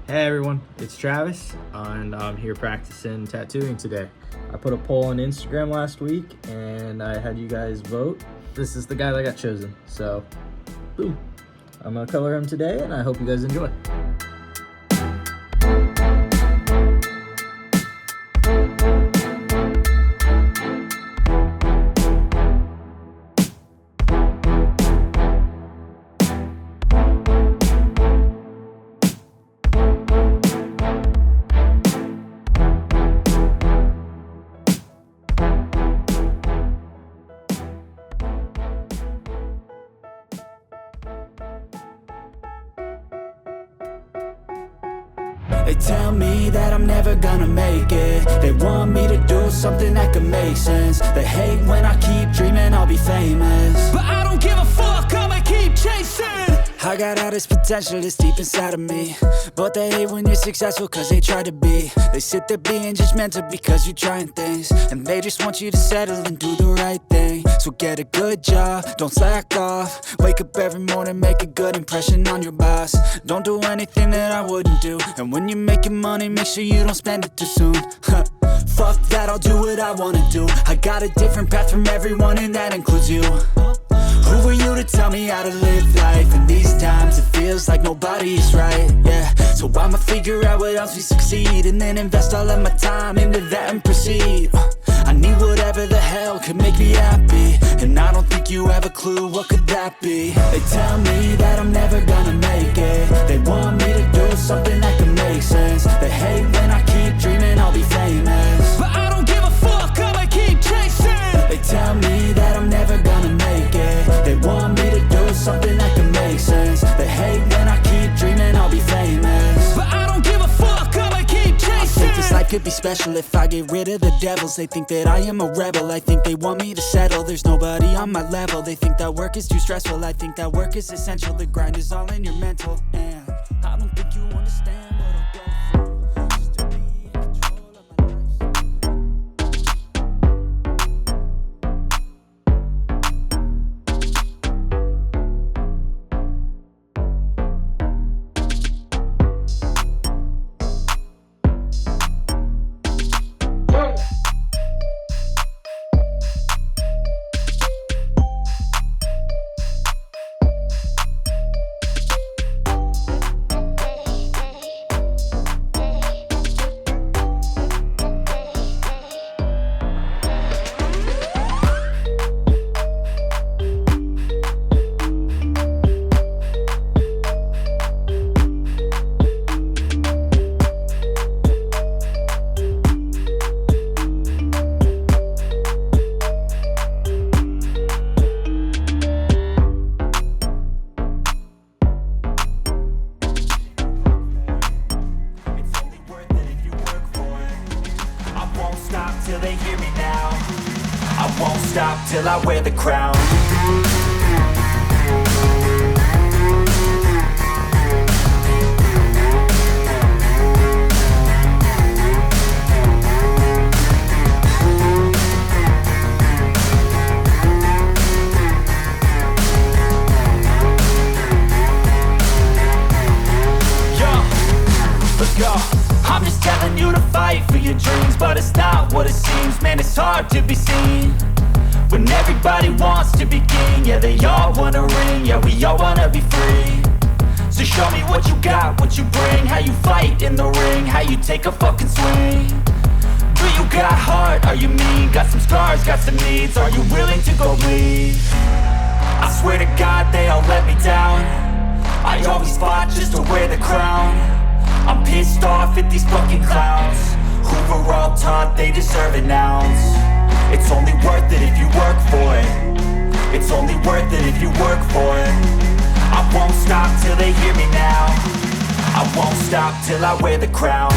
Hey everyone, it's Travis, and I'm here practicing tattooing today. I put a poll on Instagram last week, and I had you guys vote. This is the guy that got chosen, so boom. I'm gonna color him today, and I hope you guys enjoy. They tell me that I'm never gonna make it. They want me to do something that could make sense. They hate when I keep dreaming I'll be famous, but I don't give a fuck, I'ma keep chasing. I got all this potential that's deep inside of me, but they hate when you're successful cause they try to be. They sit there being judgmental because you're trying things, and they just want you to settle and do the right thing. So get a good job, don't slack off. Wake up every morning, make a good impression on your boss. Don't do anything that I wouldn't do, and when you're making money, make sure you don't spend it too soon. Fuck that, I'll do what I wanna do. I got a different path from everyone, and that includes you. Who are you to tell me how to live life? In these times it feels like nobody is right, yeah. So I'ma figure out what else we succeed, and then invest all of my time into that and proceed. I need whatever the hell could make me happy, and I don't think you have a clue what could that be. They tell me that I'm never gonna make it. They want me to do something that could make sense. They hate when I keep dreaming I'll be famous, but I don't give a fuck, I'ma keep chasing. They tell me that I'm never gonna make it. They want me to do something that can make sense. They hate when I keep dreaming I'll be famous, but I don't give a fuck, I'ma keep chasing. I think this life could be special if I get rid of the devils. They think that I am a rebel, I think they want me to settle. There's nobody on my level. They think that work is too stressful, I think that work is essential. The grind is all in your mental, and I don't think you understand what I'll go through just to be in control of my life. Till they hear me now, I won't stop till I wear the crown. Let's go. I'm just telling you to fight for your dreams, but it's not what it seems. Man, it's hard to be seen when everybody wants to be king. Yeah, they all wanna ring, yeah, we all wanna be free. So show me what you got, what you bring, how you fight in the ring, how you take a fucking swing. Do you got heart, are you mean? Got some scars, got some needs, are you willing to go bleed? I swear to God they all let me down. I always fought just to wear the crown. I'm pissed off at these fucking clowns who were all taught they deserve an ounce. It's only worth it if you work for it. It's only worth it if you work for it. I won't stop till they hear me now. I won't stop till I wear the crown.